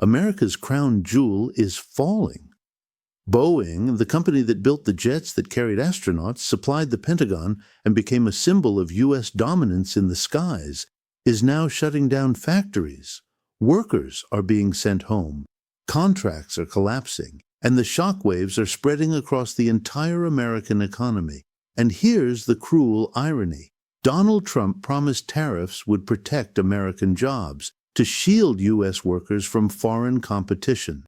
America's crown jewel is falling. Boeing, the company that built the jets that carried astronauts, supplied the Pentagon, and became a symbol of U.S. dominance in the skies, is now shutting down factories. Workers are being sent home. Contracts are collapsing, and the shockwaves are spreading across the entire American economy. And here's the cruel irony. Donald Trump promised tariffs would protect American jobs, to shield U.S. workers from foreign competition.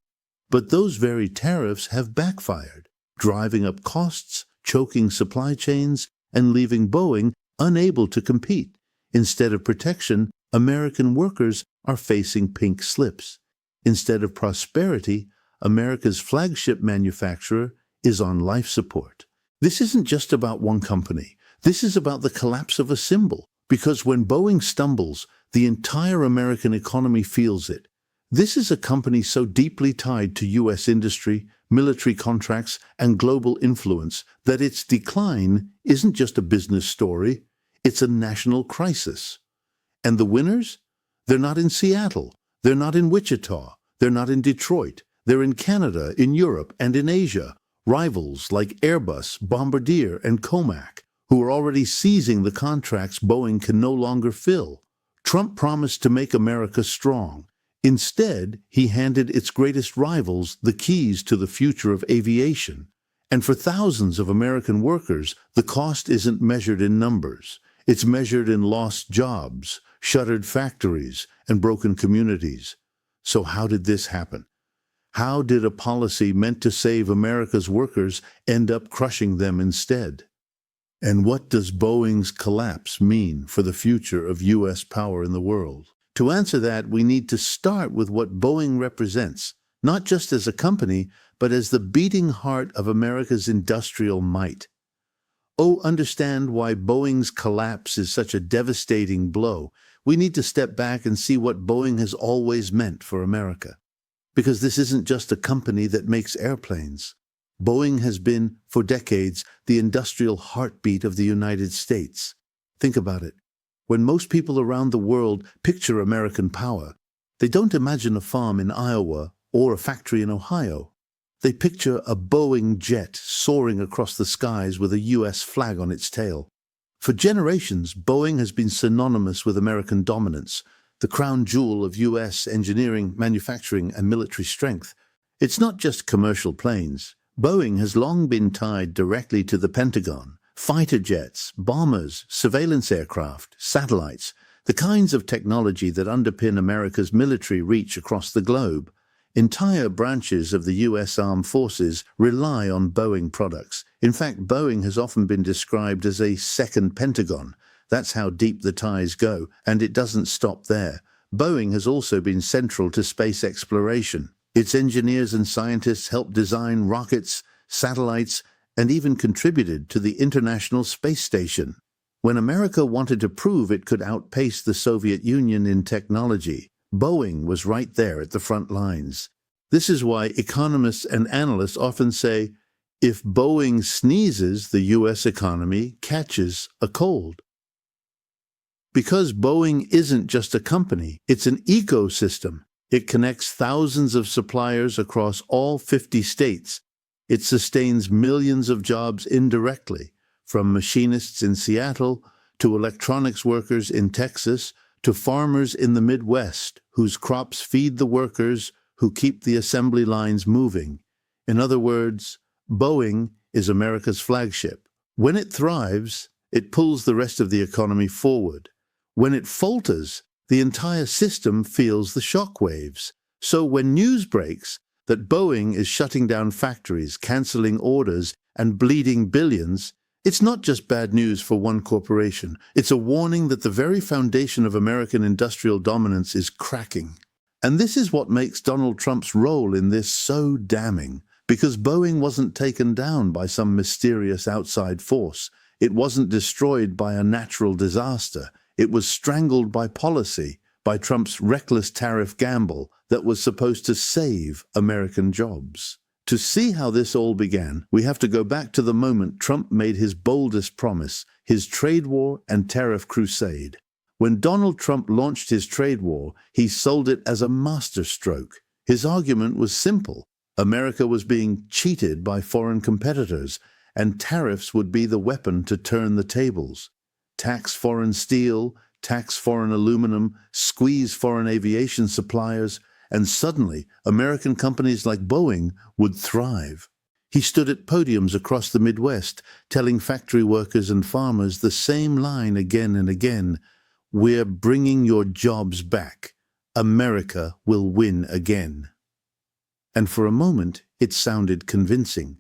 But those very tariffs have backfired, driving up costs, choking supply chains, and leaving Boeing unable to compete. Instead of protection, American workers are facing pink slips. Instead of prosperity, America's flagship manufacturer is on life support. This isn't just about one company. This is about the collapse of a symbol, because when Boeing stumbles, the entire American economy feels it. This is a company so deeply tied to U.S. industry, military contracts, and global influence that its decline isn't just a business story, it's a national crisis. And the winners? They're not in Seattle, they're not in Wichita, they're not in Detroit, they're in Canada, in Europe, and in Asia. Rivals like Airbus, Bombardier, and Comac, who are already seizing the contracts Boeing can no longer fill. Trump promised to make America strong. Instead, he handed its greatest rivals the keys to the future of aviation. And for thousands of American workers, the cost isn't measured in numbers. It's measured in lost jobs, shuttered factories, and broken communities. So how did this happen? How did a policy meant to save America's workers end up crushing them instead? And what does Boeing's collapse mean for the future of U.S. power in the world? To answer that, we need to start with what Boeing represents, not just as a company, but as the beating heart of America's industrial might. To understand why Boeing's collapse is such a devastating blow, we need to step back and see what Boeing has always meant for America. Because this isn't just a company that makes airplanes. Boeing has been, for decades, the industrial heartbeat of the United States. Think about it. When most people around the world picture American power, they don't imagine a farm in Iowa or a factory in Ohio. They picture a Boeing jet soaring across the skies with a U.S. flag on its tail. For generations, Boeing has been synonymous with American dominance, the crown jewel of U.S. engineering, manufacturing, and military strength. It's not just commercial planes. Boeing has long been tied directly to the Pentagon. Fighter jets, bombers, surveillance aircraft, satellites, the kinds of technology that underpin America's military reach across the globe. Entire branches of the U.S. Armed Forces rely on Boeing products. In fact, Boeing has often been described as a second Pentagon. That's how deep the ties go, and it doesn't stop there. Boeing has also been central to space exploration. Its engineers and scientists helped design rockets, satellites, and even contributed to the International Space Station. When America wanted to prove it could outpace the Soviet Union in technology, Boeing was right there at the front lines. This is why economists and analysts often say, if Boeing sneezes, the U.S. economy catches a cold. Because Boeing isn't just a company, it's an ecosystem. It connects thousands of suppliers across all 50 states. It sustains millions of jobs indirectly, from machinists in Seattle to electronics workers in Texas to farmers in the Midwest whose crops feed the workers who keep the assembly lines moving. In other words, Boeing is America's flagship. When it thrives, it pulls the rest of the economy forward. When it falters, the entire system feels the shockwaves. So when news breaks that Boeing is shutting down factories, canceling orders, and bleeding billions, it's not just bad news for one corporation. It's a warning that the very foundation of American industrial dominance is cracking. And this is what makes Donald Trump's role in this so damning, because Boeing wasn't taken down by some mysterious outside force. It wasn't destroyed by a natural disaster. It was strangled by policy, by Trump's reckless tariff gamble that was supposed to save American jobs. To see how this all began, we have to go back to the moment Trump made his boldest promise, his trade war and tariff crusade. When Donald Trump launched his trade war, he sold it as a masterstroke. His argument was simple. America was being cheated by foreign competitors, and tariffs would be the weapon to turn the tables. Tax foreign steel, tax foreign aluminum, squeeze foreign aviation suppliers, and suddenly American companies like Boeing would thrive. He stood at podiums across the Midwest, telling factory workers and farmers the same line again and again: "We're bringing your jobs back. America will win again." And for a moment, it sounded convincing.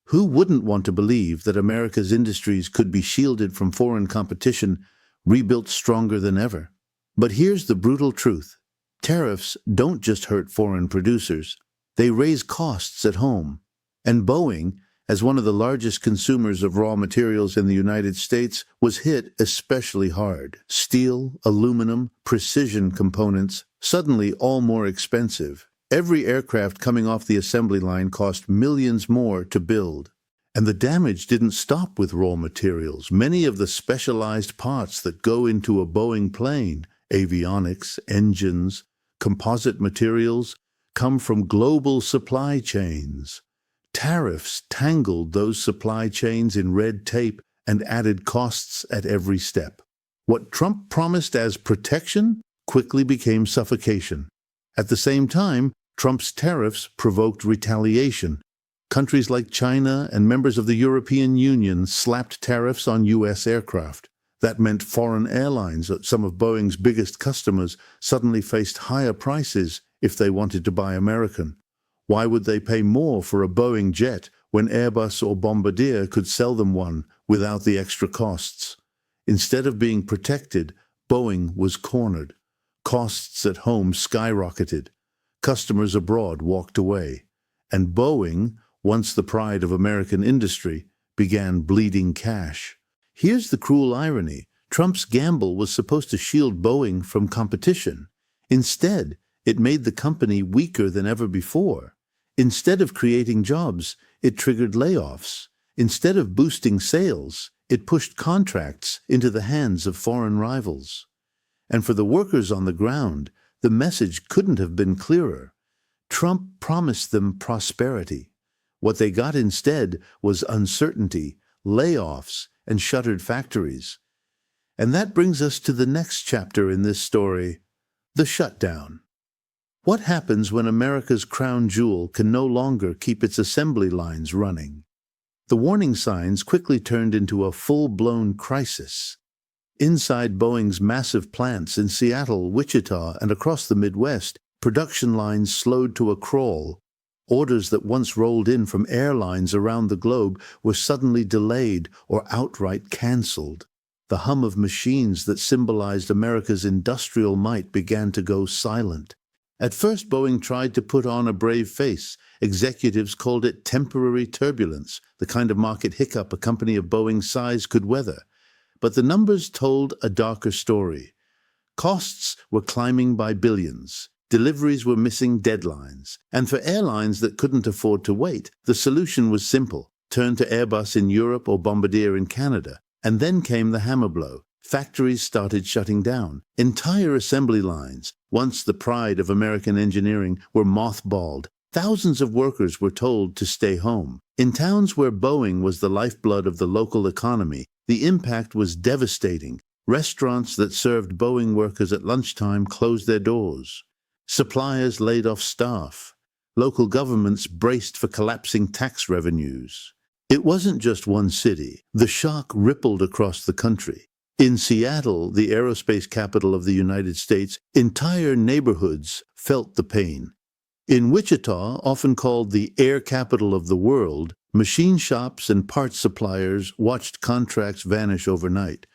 Who wouldn't want to believe that America's industries could be shielded from foreign competition, rebuilt stronger than ever? But here's the brutal truth. Tariffs don't just hurt foreign producers. They raise costs at home. And Boeing, as one of the largest consumers of raw materials in the United States, was hit especially hard. Steel, aluminum, precision components, suddenly all more expensive. Every aircraft coming off the assembly line cost millions more to build. And the damage didn't stop with raw materials. Many of the specialized parts that go into a Boeing plane, avionics, engines, composite materials, come from global supply chains. Tariffs tangled those supply chains in red tape and added costs at every step. What Trump promised as protection quickly became suffocation. At the same time, Trump's tariffs provoked retaliation. Countries like China and members of the European Union slapped tariffs on U.S. aircraft. That meant foreign airlines, some of Boeing's biggest customers, suddenly faced higher prices if they wanted to buy American. Why would they pay more for a Boeing jet when Airbus or Bombardier could sell them one without the extra costs? Instead of being protected, Boeing was cornered. Costs at home skyrocketed. Customers abroad walked away. And Boeing, once the pride of American industry, began bleeding cash. Here's the cruel irony. Trump's gamble was supposed to shield Boeing from competition. Instead, it made the company weaker than ever before. Instead of creating jobs, it triggered layoffs. Instead of boosting sales, it pushed contracts into the hands of foreign rivals. And for the workers on the ground, the message couldn't have been clearer. Trump promised them prosperity. What they got instead was uncertainty, layoffs, and shuttered factories. And that brings us to the next chapter in this story, the shutdown. What happens when America's crown jewel can no longer keep its assembly lines running? The warning signs quickly turned into a full-blown crisis. Inside Boeing's massive plants in Seattle, Wichita, and across the Midwest, production lines slowed to a crawl. Orders that once rolled in from airlines around the globe were suddenly delayed or outright canceled. The hum of machines that symbolized America's industrial might began to go silent. At first, Boeing tried to put on a brave face. Executives called it temporary turbulence, the kind of market hiccup a company of Boeing's size could weather. But the numbers told a darker story. Costs were climbing by billions. Deliveries were missing deadlines. And for airlines that couldn't afford to wait, the solution was simple. Turn to Airbus in Europe or Bombardier in Canada. And then came the hammer blow. Factories started shutting down. Entire assembly lines, once the pride of American engineering, were mothballed. Thousands of workers were told to stay home. In towns where Boeing was the lifeblood of the local economy, the impact was devastating. Restaurants that served Boeing workers at lunchtime closed their doors. Suppliers laid off staff. Local governments braced for collapsing tax revenues. It wasn't just one city. The shock rippled across the country. In Seattle, the aerospace capital of the United States, entire neighborhoods felt the pain. In Wichita, often called the air capital of the world, machine shops and parts suppliers watched contracts vanish overnight.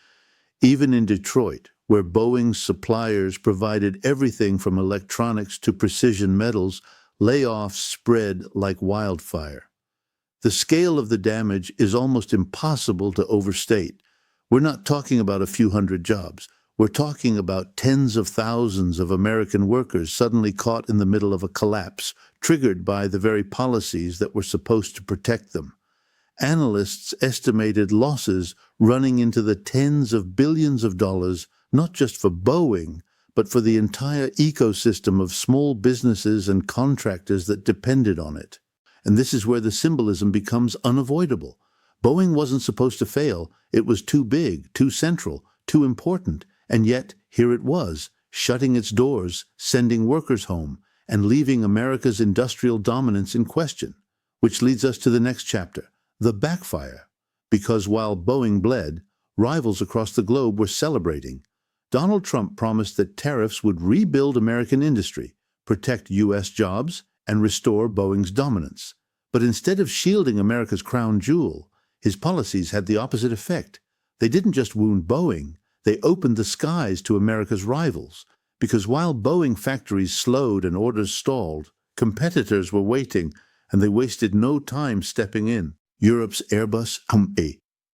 Even in Detroit, where Boeing's suppliers provided everything from electronics to precision metals, layoffs spread like wildfire. The scale of the damage is almost impossible to overstate. We're not talking about a few hundred jobs. We're talking about tens of thousands of American workers suddenly caught in the middle of a collapse, triggered by the very policies that were supposed to protect them. Analysts estimated losses running into the tens of billions of dollars, not just for Boeing, but for the entire ecosystem of small businesses and contractors that depended on it. And this is where the symbolism becomes unavoidable. Boeing wasn't supposed to fail. It was too big, too central, too important, and yet here it was, shutting its doors, sending workers home, and leaving America's industrial dominance in question. Which leads us to the next chapter, the backfire. Because while Boeing bled, rivals across the globe were celebrating. Donald Trump promised that tariffs would rebuild American industry, protect U.S. jobs, and restore Boeing's dominance. But instead of shielding America's crown jewel, his policies had the opposite effect. They didn't just wound Boeing, they opened the skies to America's rivals. Because while Boeing factories slowed and orders stalled, competitors were waiting, and they wasted no time stepping in. Europe's Airbus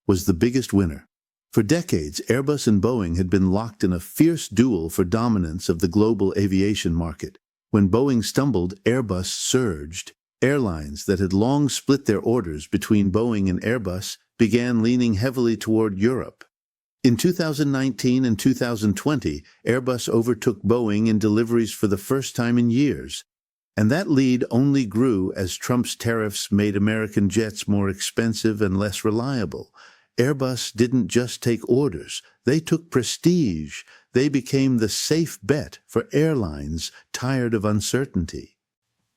was the biggest winner. For decades, Airbus and Boeing had been locked in a fierce duel for dominance of the global aviation market. When Boeing stumbled, Airbus surged. Airlines that had long split their orders between Boeing and Airbus began leaning heavily toward Europe. In 2019 and 2020, Airbus overtook Boeing in deliveries for the first time in years. And that lead only grew as Trump's tariffs made American jets more expensive and less reliable. Airbus didn't just take orders, they took prestige. They became the safe bet for airlines tired of uncertainty.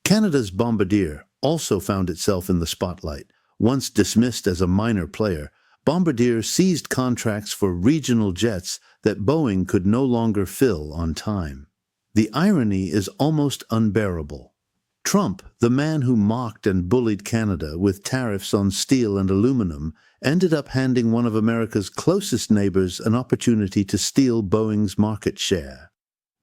Canada's Bombardier also found itself in the spotlight. Once dismissed as a minor player, Bombardier seized contracts for regional jets that Boeing could no longer fill on time. The irony is almost unbearable. Trump, the man who mocked and bullied Canada with tariffs on steel and aluminum, ended up handing one of America's closest neighbors an opportunity to steal Boeing's market share.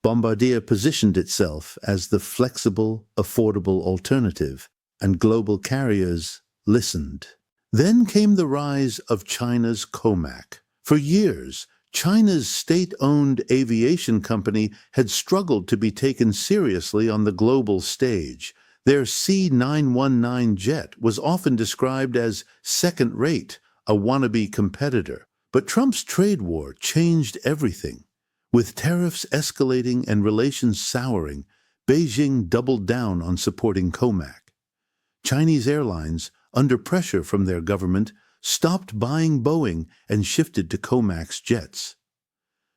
Bombardier positioned itself as the flexible, affordable alternative, and global carriers listened. Then came the rise of China's COMAC. For years, China's state-owned aviation company had struggled to be taken seriously on the global stage. Their C919 jet was often described as second-rate, a wannabe competitor. But Trump's trade war changed everything. With tariffs escalating and relations souring, Beijing doubled down on supporting COMAC. Chinese airlines, under pressure from their government, stopped buying Boeing and shifted to COMAC's jets.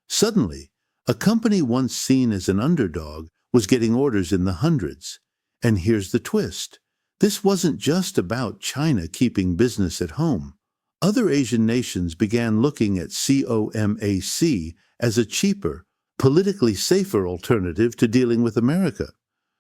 Suddenly, a company once seen as an underdog was getting orders in the hundreds. And here's the twist. This wasn't just about China keeping business at home. Other Asian nations began looking at COMAC as a cheaper, politically safer alternative to dealing with America.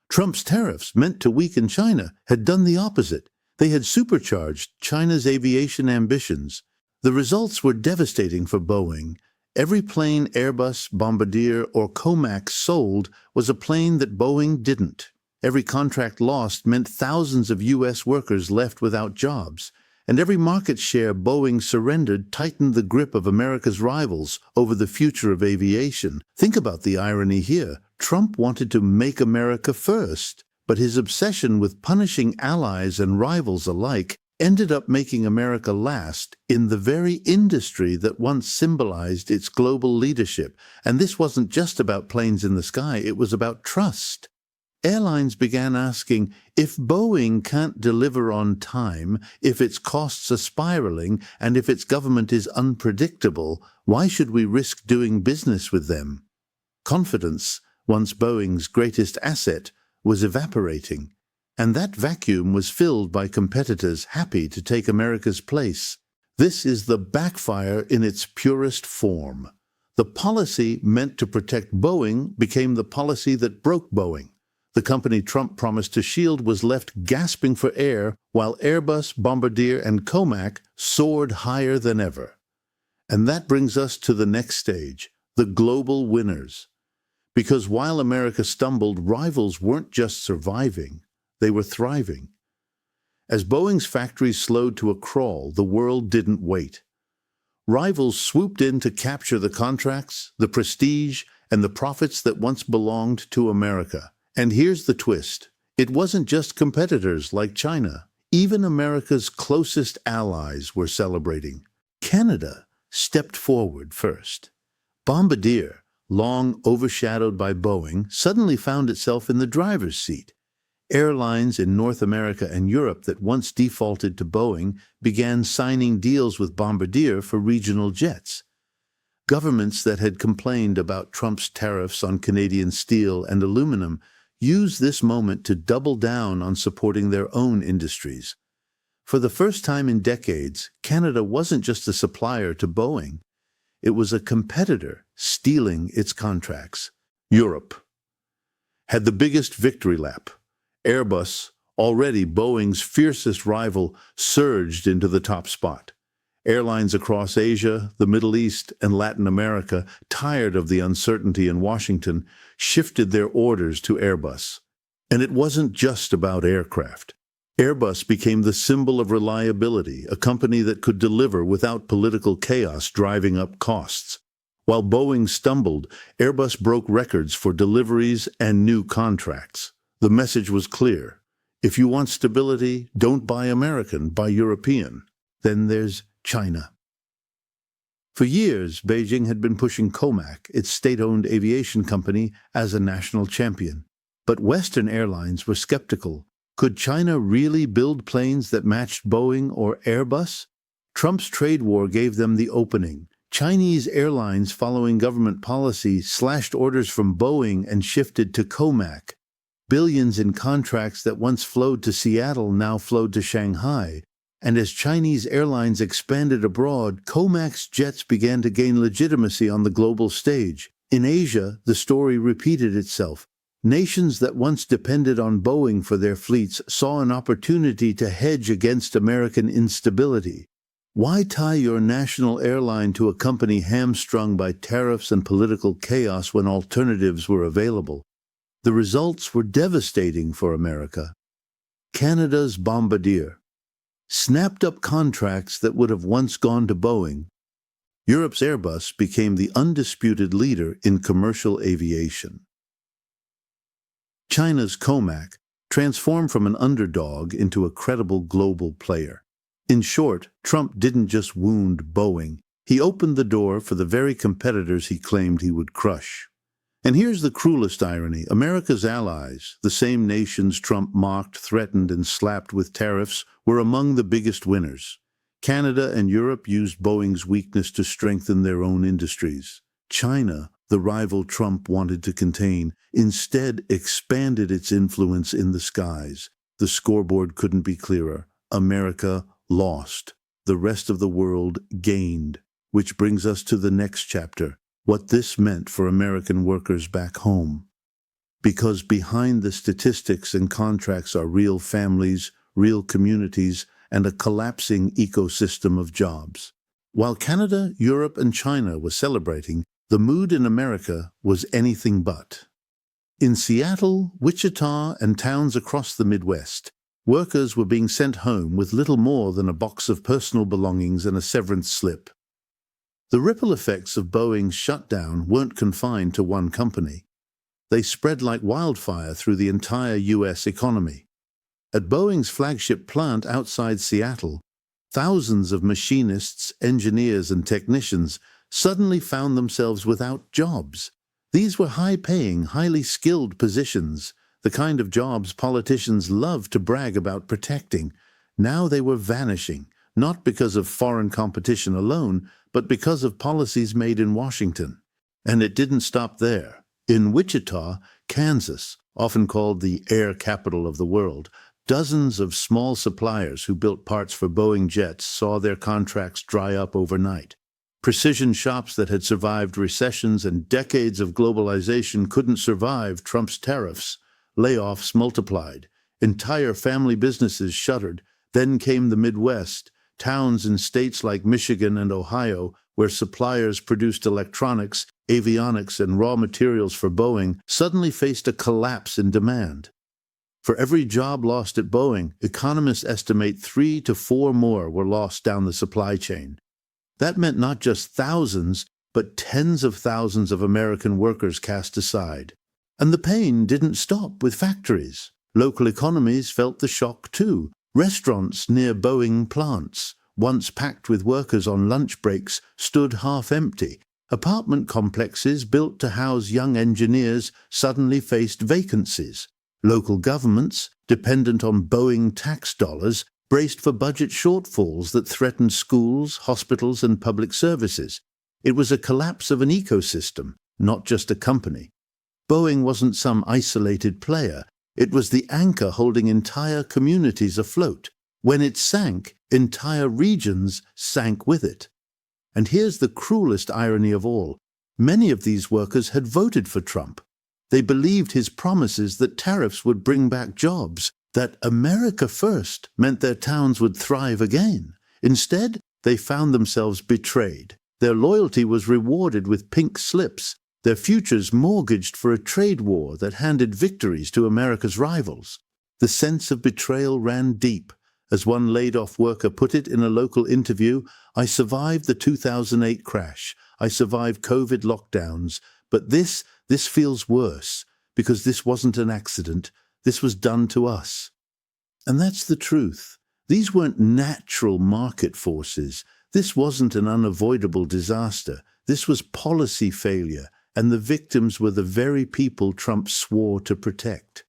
Trump's tariffs, meant to weaken China, had done the opposite. They had supercharged China's aviation ambitions. The results were devastating for Boeing. Every plane Airbus, Bombardier, or COMAC sold was a plane that Boeing didn't. Every contract lost meant thousands of U.S. workers left without jobs. And every market share Boeing surrendered tightened the grip of America's rivals over the future of aviation. Think about the irony here. Trump wanted to make America first, but his obsession with punishing allies and rivals alike ended up making America last in the very industry that once symbolized its global leadership. And this wasn't just about planes in the sky, it was about trust. Airlines began asking, if Boeing can't deliver on time, if its costs are spiraling, and if its government is unpredictable, why should we risk doing business with them? Confidence, once Boeing's greatest asset, was evaporating, and that vacuum was filled by competitors happy to take America's place. This is the backfire in its purest form. The policy meant to protect Boeing became the policy that broke Boeing. The company Trump promised to shield was left gasping for air, while Airbus, Bombardier, and COMAC soared higher than ever. And that brings us to the next stage, the global winners. Because while America stumbled, rivals weren't just surviving, they were thriving. As Boeing's factories slowed to a crawl, the world didn't wait. Rivals swooped in to capture the contracts, the prestige, and the profits that once belonged to America. And here's the twist. It wasn't just competitors like China. Even America's closest allies were celebrating. Canada stepped forward first. Bombardier, long overshadowed by Boeing, suddenly found itself in the driver's seat. Airlines in North America and Europe that once defaulted to Boeing began signing deals with Bombardier for regional jets. Governments that had complained about Trump's tariffs on Canadian steel and aluminum used this moment to double down on supporting their own industries. For the first time in decades, Canada wasn't just a supplier to Boeing. It was a competitor stealing its contracts. Europe had the biggest victory lap. Airbus, already Boeing's fiercest rival, surged into the top spot. Airlines across Asia, the Middle East, and Latin America, tired of the uncertainty in Washington, shifted their orders to Airbus. And it wasn't just about aircraft. Airbus became the symbol of reliability, a company that could deliver without political chaos driving up costs. While Boeing stumbled, Airbus broke records for deliveries and new contracts. The message was clear. If you want stability, don't buy American, buy European. Then there's China. For years, Beijing had been pushing COMAC, its state-owned aviation company, as a national champion. But Western airlines were skeptical. Could China really build planes that matched Boeing or Airbus? Trump's trade war gave them the opening. Chinese airlines, following government policy, slashed orders from Boeing and shifted to COMAC. Billions in contracts that once flowed to Seattle now flowed to Shanghai. And as Chinese airlines expanded abroad, COMAC's jets began to gain legitimacy on the global stage. In Asia, the story repeated itself. Nations that once depended on Boeing for their fleets saw an opportunity to hedge against American instability. Why tie your national airline to a company hamstrung by tariffs and political chaos when alternatives were available? The results were devastating for America. Canada's Bombardier snapped up contracts that would have once gone to Boeing. Europe's Airbus became the undisputed leader in commercial aviation. China's COMAC transformed from an underdog into a credible global player. In short, Trump didn't just wound Boeing. He opened the door for the very competitors he claimed he would crush. And here's the cruelest irony. America's allies, the same nations Trump mocked, threatened, and slapped with tariffs, were among the biggest winners. Canada and Europe used Boeing's weakness to strengthen their own industries. China, the rival Trump wanted to contain, instead expanded its influence in the skies. The scoreboard couldn't be clearer. America lost. The rest of the world gained. Which brings us to the next chapter, what this meant for American workers back home. Because behind the statistics and contracts are real families, real communities, and a collapsing ecosystem of jobs. While Canada, Europe, and China were celebrating, the mood in America was anything but. In Seattle, Wichita, and towns across the Midwest, workers were being sent home with little more than a box of personal belongings and a severance slip. The ripple effects of Boeing's shutdown weren't confined to one company. They spread like wildfire through the entire U.S. economy. At Boeing's flagship plant outside Seattle, thousands of machinists, engineers, and technicians suddenly found themselves without jobs. These were high-paying, highly skilled positions, the kind of jobs politicians love to brag about protecting. Now they were vanishing, not because of foreign competition alone, but because of policies made in Washington. And it didn't stop there. In Wichita, Kansas, often called the air capital of the world, dozens of small suppliers who built parts for Boeing jets saw their contracts dry up overnight. Precision shops that had survived recessions and decades of globalization couldn't survive Trump's tariffs. Layoffs multiplied. Entire family businesses shuttered. Then came the Midwest, towns in states like Michigan and Ohio, where suppliers produced electronics, avionics, and raw materials for Boeing, suddenly faced a collapse in demand. For every job lost at Boeing, economists estimate 3 to 4 more were lost down the supply chain. That meant not just thousands, but tens of thousands of American workers cast aside. And the pain didn't stop with factories. Local economies felt the shock too. Restaurants near Boeing plants, once packed with workers on lunch breaks, stood half empty. Apartment complexes built to house young engineers suddenly faced vacancies. Local governments, dependent on Boeing tax dollars, braced for budget shortfalls that threatened schools, hospitals, and public services. It was a collapse of an ecosystem, not just a company. Boeing wasn't some isolated player. It was the anchor holding entire communities afloat. When it sank, entire regions sank with it. And here's the cruelest irony of all. Many of these workers had voted for Trump. They believed his promises that tariffs would bring back jobs, that America first meant their towns would thrive again. Instead, they found themselves betrayed. Their loyalty was rewarded with pink slips, their futures mortgaged for a trade war that handed victories to America's rivals. The sense of betrayal ran deep. As one laid-off worker put it in a local interview, "I survived the 2008 crash. I survived COVID lockdowns. But this feels worse, because this wasn't an accident. This was done to us." And that's the truth. These weren't natural market forces. This wasn't an unavoidable disaster. This was policy failure, and the victims were the very people Trump swore to protect.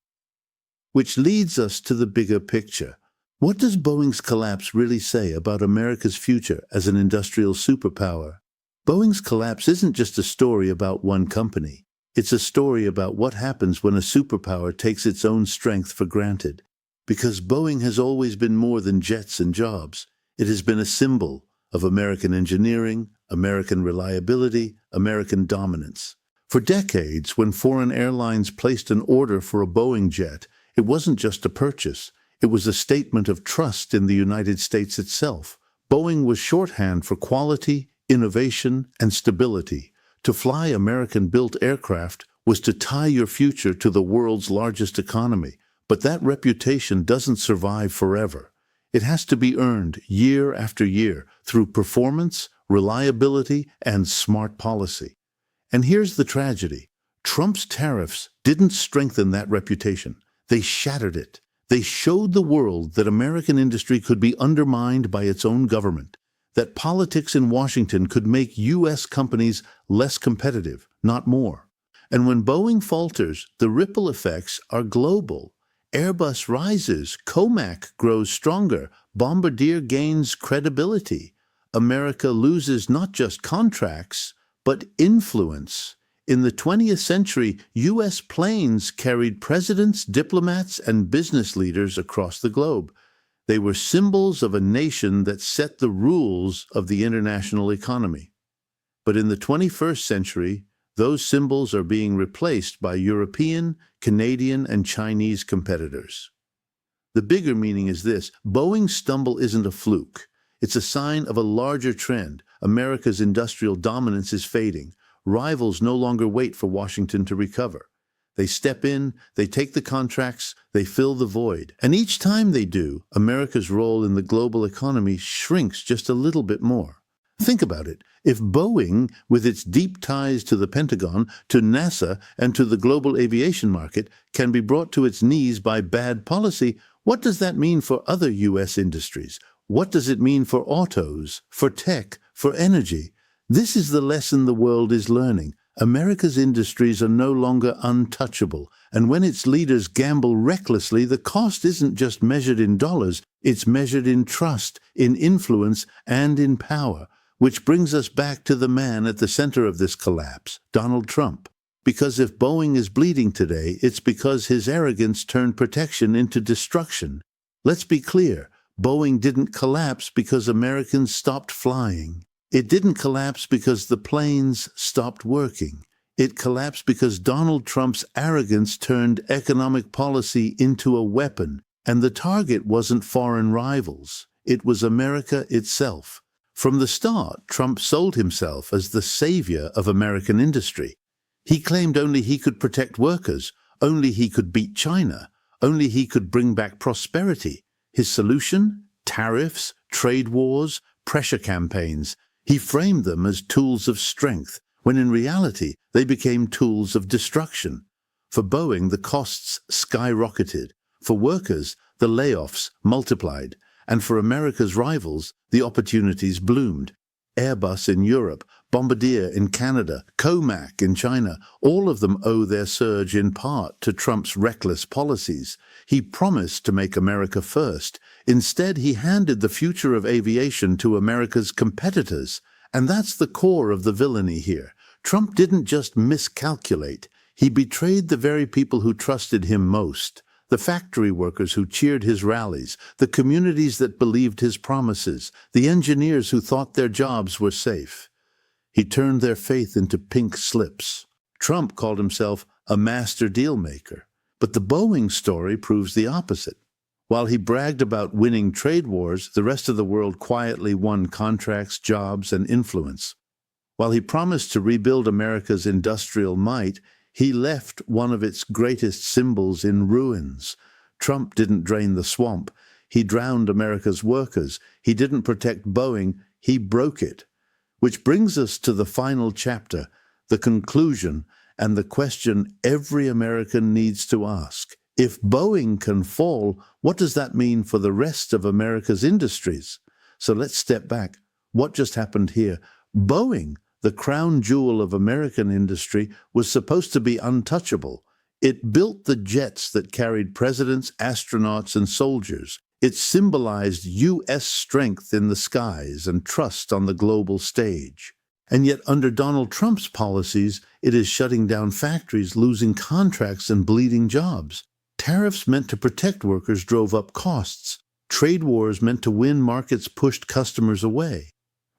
Which leads us to the bigger picture. What does Boeing's collapse really say about America's future as an industrial superpower? Boeing's collapse isn't just a story about one company. It's a story about what happens when a superpower takes its own strength for granted. Because Boeing has always been more than jets and jobs. It has been a symbol of American engineering, American reliability, American dominance. For decades, when foreign airlines placed an order for a Boeing jet, it wasn't just a purchase. It was a statement of trust in the United States itself. Boeing was shorthand for quality, innovation, and stability. To fly American-built aircraft was to tie your future to the world's largest economy. But that reputation doesn't survive forever. It has to be earned year after year through performance, reliability, and smart policy. And here's the tragedy. Trump's tariffs didn't strengthen that reputation. They shattered it. They showed the world that American industry could be undermined by its own government, that politics in Washington could make U.S. companies less competitive, not more. And when Boeing falters, the ripple effects are global. Airbus rises, Comac grows stronger, Bombardier gains credibility. America loses not just contracts, but influence. In the 20th century, U.S. planes carried presidents, diplomats, and business leaders across the globe. They were symbols of a nation that set the rules of the international economy. But in the 21st century, those symbols are being replaced by European, Canadian, and Chinese competitors. The bigger meaning is this: Boeing's stumble isn't a fluke. It's a sign of a larger trend. America's industrial dominance is fading. Rivals no longer wait for Washington to recover. They step in, they take the contracts, they fill the void. And each time they do, America's role in the global economy shrinks just a little bit more. Think about it. If Boeing, with its deep ties to the Pentagon, to NASA, and to the global aviation market, can be brought to its knees by bad policy, what does that mean for other U.S. industries? What does it mean for autos, for tech, for energy? This is the lesson the world is learning. America's industries are no longer untouchable, and when its leaders gamble recklessly, the cost isn't just measured in dollars, it's measured in trust, in influence, and in power. Which brings us back to the man at the center of this collapse, Donald Trump. Because if Boeing is bleeding today, it's because his arrogance turned protection into destruction. Let's be clear, Boeing didn't collapse because Americans stopped flying. It didn't collapse because the planes stopped working. It collapsed because Donald Trump's arrogance turned economic policy into a weapon, and the target wasn't foreign rivals. It was America itself. From the start, Trump sold himself as the savior of American industry. He claimed only he could protect workers, only he could beat China, only he could bring back prosperity. His solution? Tariffs, trade wars, pressure campaigns. He framed them as tools of strength, when in reality they became tools of destruction. For Boeing, the costs skyrocketed. For workers, the layoffs multiplied. And for America's rivals, the opportunities bloomed. Airbus in Europe, Bombardier in Canada, Comac in China, all of them owe their surge in part to Trump's reckless policies. He promised to make America first. Instead, he handed the future of aviation to America's competitors. And that's the core of the villainy here. Trump didn't just miscalculate. He betrayed the very people who trusted him most. The factory workers who cheered his rallies, the communities that believed his promises, the engineers who thought their jobs were safe. He turned their faith into pink slips. Trump called himself a master deal maker. But the Boeing story proves the opposite. While he bragged about winning trade wars, the rest of the world quietly won contracts, jobs, and influence. While he promised to rebuild America's industrial might, he left one of its greatest symbols in ruins. Trump didn't drain the swamp. He drowned America's workers. He didn't protect Boeing. He broke it. Which brings us to the final chapter, the conclusion, and the question every American needs to ask. If Boeing can fall, what does that mean for the rest of America's industries? So let's step back. What just happened here? Boeing, the crown jewel of American industry, was supposed to be untouchable. It built the jets that carried presidents, astronauts, and soldiers. It symbolized U.S. strength in the skies and trust on the global stage. And yet, under Donald Trump's policies, it is shutting down factories, losing contracts, and bleeding jobs. Tariffs meant to protect workers drove up costs. Trade wars meant to win markets pushed customers away.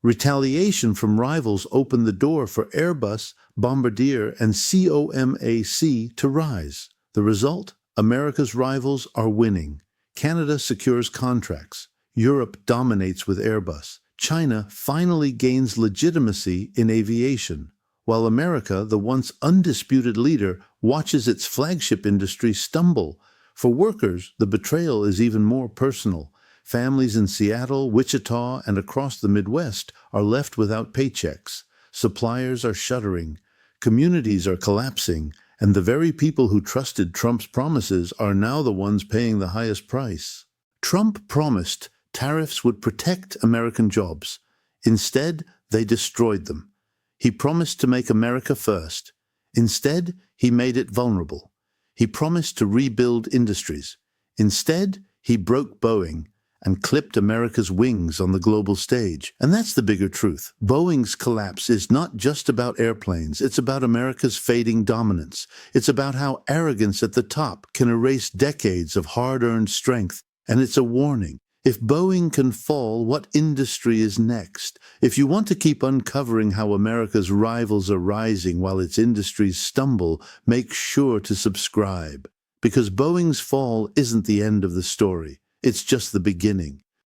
Retaliation from rivals opened the door for Airbus, Bombardier, and COMAC to rise. The result? America's rivals are winning. Canada secures contracts. Europe dominates with Airbus. China finally gains legitimacy in aviation, while America, the once undisputed leader, watches its flagship industry stumble. For workers, the betrayal is even more personal. Families in Seattle, Wichita, and across the Midwest are left without paychecks. Suppliers are shuttering. Communities are collapsing. And the very people who trusted Trump's promises are now the ones paying the highest price. Trump promised tariffs would protect American jobs. Instead, they destroyed them. He promised to make America first. Instead, he made it vulnerable. He promised to rebuild industries. Instead, he broke Boeing and clipped America's wings on the global stage. And that's the bigger truth. Boeing's collapse is not just about airplanes. It's about America's fading dominance. It's about how arrogance at the top can erase decades of hard-earned strength. And it's a warning. If Boeing can fall, what industry is next? If you want to keep uncovering how America's rivals are rising while its industries stumble, make sure to subscribe. Because Boeing's fall isn't the end of the story. It's just the beginning.